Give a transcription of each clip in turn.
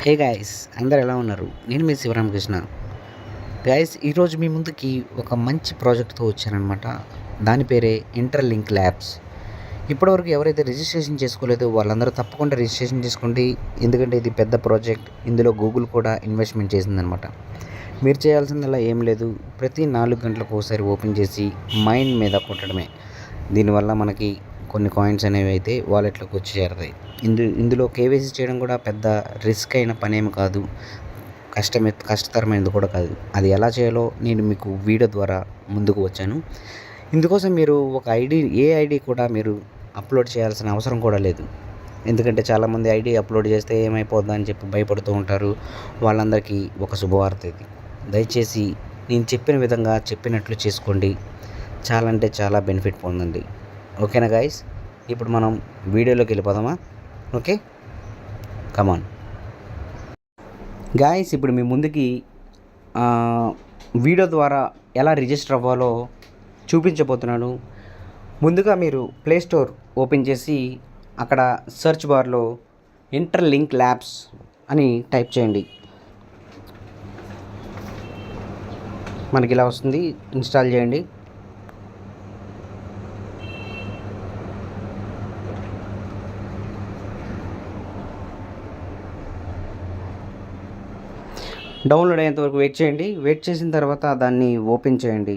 Hey guys, అందరు ఎలా ఉన్నారు? నేను మీ శివరామకృష్ణ. గాయ్స్, ఈరోజు మీ ముందుకి ఒక మంచి ప్రాజెక్ట్తో వచ్చానమాట. దాని పేరే ఇంటర్లింక్ ల్యాబ్స్. ఇప్పటివరకు ఎవరైతే రిజిస్ట్రేషన్ చేసుకోలేదో వాళ్ళందరూ తప్పకుండా రిజిస్ట్రేషన్ చేసుకోండి. ఎందుకంటే ఇది పెద్ద ప్రాజెక్ట్. ఇందులో గూగుల్ కూడా ఇన్వెస్ట్మెంట్ చేసిందనమాట. మీరు చేయాల్సిందల్లా ఏం లేదు, ప్రతి 4 గంటలకు ఒకసారి ఓపెన్ చేసి మైండ్ మీద కొట్టడమే. దీనివల్ల మనకి కొన్ని కాయిన్స్ అనేవి అయితే వాలెట్లోకి వచ్చి చేరుతాయి. ఇందులో కేవైసీ చేయడం కూడా పెద్ద రిస్క్ అయిన పనేమి కాదు, కష్టతరమైనది కూడా కాదు. అది ఎలా చేయాలో నేను మీకు వీడియో ద్వారా ముందుకు వచ్చాను. ఇందుకోసం మీరు ఒక ఐడి కూడా మీరు అప్లోడ్ చేయాల్సిన అవసరం కూడా లేదు. ఎందుకంటే చాలామంది ఐడి అప్లోడ్ చేస్తే ఏమైపోద్దా అని చెప్పి భయపడుతూ ఉంటారు. వాళ్ళందరికీ ఒక శుభవార్త ఇది. దయచేసి నేను చెప్పిన విధంగా చెప్పినట్లు చేసుకోండి. చాలా అంటే చాలా బెనిఫిట్ పొందండి. ఓకేనా గాయస్? ఇప్పుడు మనం వీడియోలోకి వెళ్ళిపోదామా? Okay, come on guys. ఇప్పుడు మీ ముందుకి వీడియో ద్వారా ఎలా రిజిస్టర్ అవ్వాలో చూపించబోతున్నాను. ముందుగా మీరు ప్లే స్టోర్ ఓపెన్ చేసి అక్కడ సెర్చ్ బార్లో ఇంటర్లింక్ ల్యాబ్స్ అని టైప్ చేయండి. మనకి ఇలా వస్తుంది, ఇన్స్టాల్ చేయండి. డౌన్లోడ్ అయ్యేంత వరకు వెయిట్ చేయండి. వెయిట్ చేసిన తర్వాత దాన్ని ఓపెన్ చేయండి.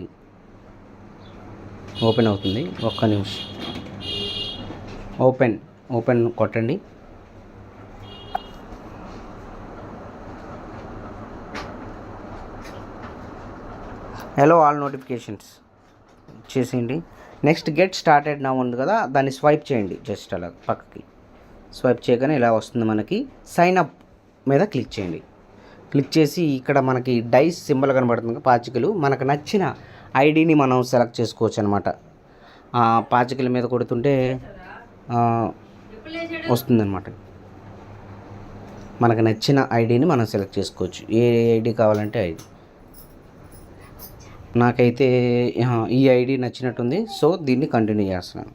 ఓపెన్ అవుతుంది, ఒక్క నిమిషం. ఓపెన్ కొట్టండి. హలో ఆల్ నోటిఫికేషన్స్ చేసేయండి. నెక్స్ట్ గెట్ స్టార్టెడ్ నౌ ఉంది కదా, దాన్ని స్వైప్ చేయండి. జస్ట్ అలా పక్కకి స్వైప్ చేయగానే ఇలా వస్తుంది. మనకి సైన్ అప్ మీద క్లిక్ చేయండి. క్లిక్ చేసి ఇక్కడ మనకి డైస్ సింబల్ కనబడుతుంది, పాచికలు. మనకు నచ్చిన ఐడిని మనం సెలెక్ట్ చేసుకోవచ్చు అనమాట. పాచికల మీద కొడుతుంటే వస్తుందన్నమాట. మనకు నచ్చిన ఐడిని మనం సెలెక్ట్ చేసుకోవచ్చు. ఏ ఐడి కావాలంటే ఐడి. నాకైతే ఈ ఐడి నచ్చినట్టుంది, సో దీన్ని కంటిన్యూ చేస్తున్నాను.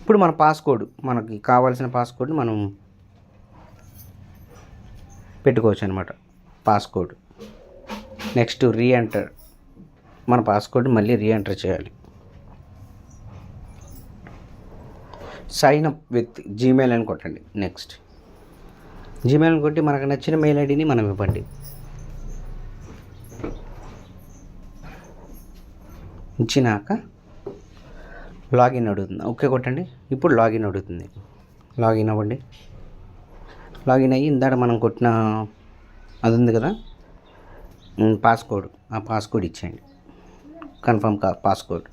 ఇప్పుడు మన పాస్కోడ్, మనకి కావాల్సిన పాస్కోడ్ మనం పెట్టుకోవచ్చు అనమాట. Passcode next re-enter. మన పాస్కోడ్ మళ్ళీ రీఎంటర్ చేయాలి. సైన్ అప్ విత్ జీమెయిల్ అని కొట్టండి. నెక్స్ట్ జీమెయిల్ అని కొట్టి మనకు నచ్చిన మెయిల్ ఐడిని మనం ఇవ్వండి. ఇచ్చినాక లాగిన్ అడుగుతుంది, ఓకే కొట్టండి. ఇప్పుడు లాగిన్ అడుగుతుంది, లాగిన్ అవ్వండి. లాగిన్ అయ్యి ఇందాక మనం కొట్టిన అది ఉంది కదా పాస్కోడ్, ఆ పాస్కోడ్ ఇచ్చేయండి. Confirm passcode.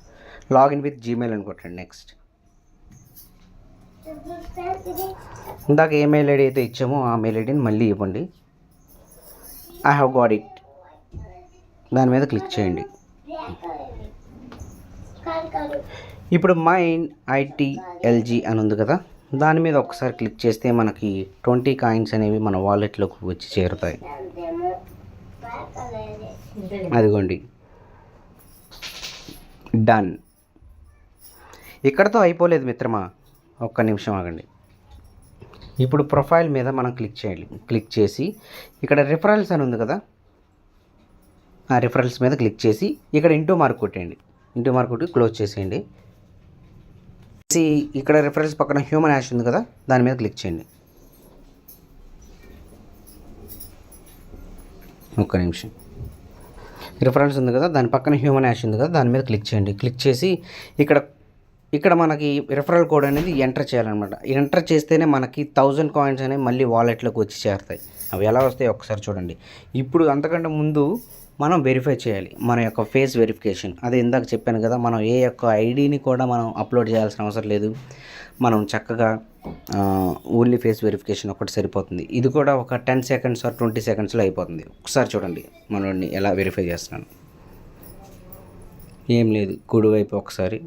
Login with Gmail అని కొట్టండి. నెక్స్ట్ ఇందాక ఏ మెయిల్ ఐడి అయితే ఇచ్చామో ఆ మెయిల్ ఐడిని మళ్ళీ ఇవ్వండి. ఐ హ్యావ్ గాట్ ఇట్, దాని మీద క్లిక్ చేయండి. ఇప్పుడు మైన్ ITLG అని ఉంది కదా, దాని మీద ఒకసారి క్లిక్ చేస్తే మనకి 20 కాయిన్స్ అనేవి మన వాలెట్లోకి వచ్చి చేరుతాయి. అదిగోండి, డన్. ఇక్కడతో అయిపోలేదు మిత్రమా, ఒక్క నిమిషం ఆగండి. ఇప్పుడు ప్రొఫైల్ మీద మనం క్లిక్ చేయాలి. క్లిక్ చేసి ఇక్కడ రిఫరల్స్ అని ఉంది కదా, ఆ రిఫరల్స్ మీద క్లిక్ చేసి ఇక్కడ ఇంటూ మార్క్ కొట్టేయండి. ఇంటూ మార్క్ కొట్టి క్లోజ్ చేసేయండి. ఇక్కడ రిఫరెన్స్ పక్కన హ్యూమన్ హ్యాష్ ఉంది కదా, దాని మీద క్లిక్ చేయండి. ఒక్క నిమిషం. రిఫరెన్స్ ఉంది కదా, దాని పక్కన హ్యూమన్ హ్యాష్ ఉంది కదా, దాని మీద క్లిక్ చేయండి. క్లిక్ చేసి ఇక్కడ మనకి రిఫరల్ కోడ్ అనేది ఎంటర్ చేయాలన్నమాట. ఎంటర్ చేస్తేనే మనకి 1000 కాయిన్స్ అనేవి మళ్ళీ వాలెట్లోకి వచ్చి చేరుతాయి. అవి ఎలా వస్తాయి ఒకసారి చూడండి. ఇప్పుడు అంతకంటే ముందు మనం వెరిఫై చేయాలి, మన యొక్క ఫేస్ వెరిఫికేషన్. అదే ఇందాక చెప్పాను కదా, మనం ఏ యొక్క ఐడిని కూడా మనం అప్లోడ్ చేయాల్సిన అవసరం లేదు. మనం చక్కగా ఓన్లీ ఫేస్ వెరిఫికేషన్ ఒకటి సరిపోతుంది. ఇది కూడా ఒక 10 సెకండ్స్ ఆర్ 20 సెకండ్స్లో అయిపోతుంది. ఒకసారి చూడండి మనల్ని ఎలా వెరిఫై చేస్తున్నాను. ఏం లేదు, కుడివైపు ఒకసారి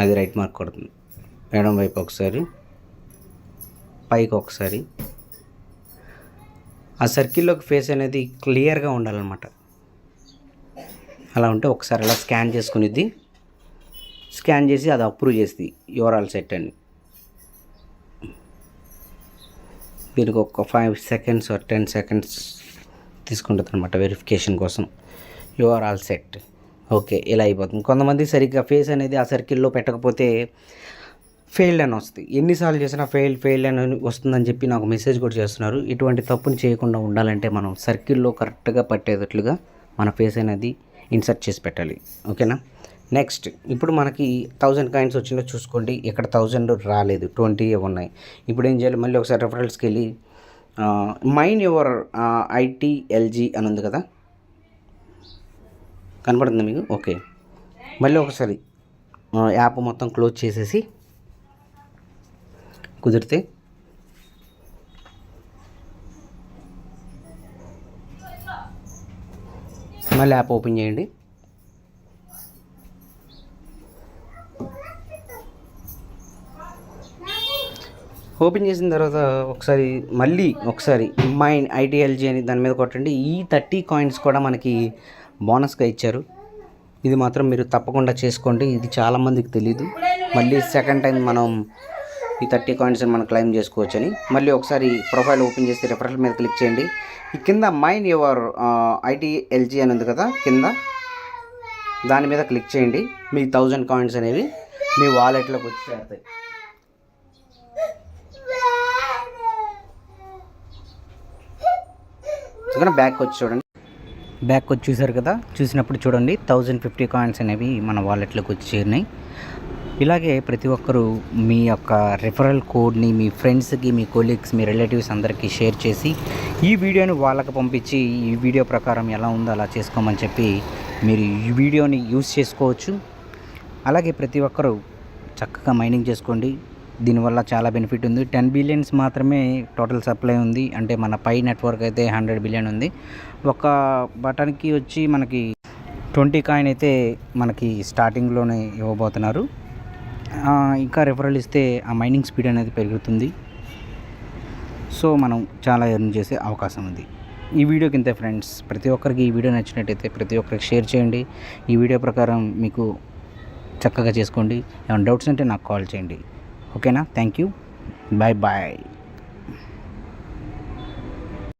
అది రైట్ మార్క్ కొడుతుంది, ఎడం వైపు ఒకసారి, పైకి ఒకసారి. ఆ సర్కిల్లోకి ఫేస్ అనేది క్లియర్గా ఉండాలన్నమాట. అలా ఉంటే ఒకసారి అలా స్కాన్ చేసుకునిద్ది. స్కాన్ చేసి అది అప్రూవ్ చేస్తుంది యువర్ ఆల్ సెట్ అని. దీనికి ఒక 5 సెకండ్స్ ఆర్ 10 సెకండ్స్ తీసుకుంటుంది అనమాట వెరిఫికేషన్ కోసం. You are all set. Okay, ఇలా అయిపోతుంది. కొంతమంది సరిగ్గా ఫేస్ అనేది ఆ సర్కిల్లో పెట్టకపోతే ఫెయిల్డ్ అని వస్తుంది. ఎన్నిసార్లు చేసినా ఫెయిల్ అని వస్తుందని చెప్పి నాకు మెసేజ్ కూడా చేస్తున్నారు. ఇటువంటి తప్పుని చేయకుండా ఉండాలంటే మనం సర్కిల్లో కరెక్ట్గా పట్టేటట్లుగా మన ఫేస్ అనేది ఇన్సర్ట్ చేసి పెట్టాలి. ఓకేనా. నెక్స్ట్ ఇప్పుడు మనకి 1000 కాయిన్స్ వచ్చిందో చూసుకోండి. ఇక్కడ 1000 రాలేదు, 20 ఉన్నాయి. ఇప్పుడు ఏం చేయాలి, మళ్ళీ ఒకసారి రెఫరల్స్కి వెళ్ళి మైన్ యువర్ ITLG అని ఉంది కదా, కనపడుతుంది మీకు? ఓకే, మళ్ళీ ఒకసారి యాప్ మొత్తం క్లోజ్ చేసేసి కుదిరితే మళ్ళీ యాప్ ఓపెన్ చేయండి. ఓపెన్ చేసిన తర్వాత మళ్ళీ ఒకసారి మైన్ ITLG అని దాని మీద కొట్టండి. ఈ 30 కాయిన్స్ కూడా మనకి బోనస్గా ఇచ్చారు. ఇది మాత్రం మీరు తప్పకుండా చేసుకోండి. ఇది చాలామందికి తెలీదు. మళ్ళీ సెకండ్ టైం మనం ఈ 30 కాయిన్స్ మనం క్లెయిమ్ చేసుకోవచ్చని. మళ్ళీ ఒకసారి ప్రొఫైల్ ఓపెన్ చేసి రెఫరల్ మీద క్లిక్ చేయండి. ఈ కింద మైన్ యువర్ ITLG అని ఉంది కదా, కింద దాని మీద క్లిక్ చేయండి. మీ 1000 కాయిన్స్ అనేవి మీ వాలెట్లోకి వచ్చి చేరుతాయి. బ్యాక్ వచ్చి చూడండి. బ్యాక్ వచ్చి చూసారు కదా, చూసినప్పుడు చూడండి 1050 కాయిన్స్ అనేవి మన వాలెట్లోకి వచ్చి చేరినాయి. ఇలాగే ప్రతి ఒక్కరూ మీ యొక్క రిఫరల్ కోడ్ని మీ ఫ్రెండ్స్కి, మీ కొలీగ్స్, మీ రిలేటివ్స్ అందరికీ షేర్ చేసి ఈ వీడియోని వాళ్ళకి పంపించి ఈ వీడియో ప్రకారం ఎలా ఉందో అలా చేసుకోమని చెప్పి మీరు ఈ వీడియోని యూజ్ చేసుకోవచ్చు. అలాగే ప్రతి ఒక్కరూ చక్కగా మైనింగ్ చేసుకోండి. దీనివల్ల చాలా బెనిఫిట్ ఉంది. 10 బిలియన్స్ మాత్రమే టోటల్ సప్లై ఉంది. అంటే మన పై నెట్వర్క్ అయితే 100 బిలియన్ ఉంది. ఒక బటన్కి వచ్చి మనకి 20 కాయిన్ అయితే మనకి స్టార్టింగ్లోనే ఇవ్వబోతున్నారు. ఇంకా రెఫరల్ ఇస్తే ఆ మైనింగ్ స్పీడ్ అనేది పెరుగుతుంది. సో మనం చాలా ఎర్న్ చేసే అవకాశం ఉంది. ఈ వీడియోకి ఇంతే ఫ్రెండ్స్. ప్రతి ఒక్కరికి ఈ వీడియో నచ్చినట్టయితే ప్రతి ఒక్కరికి షేర్ చేయండి. ఈ వీడియో ప్రకారం మీకు చక్కగా చేసుకోండి. ఏమైనా డౌట్స్ ఉంటే నాకు కాల్ చేయండి. ఓకేనా. Thank you. Bye bye.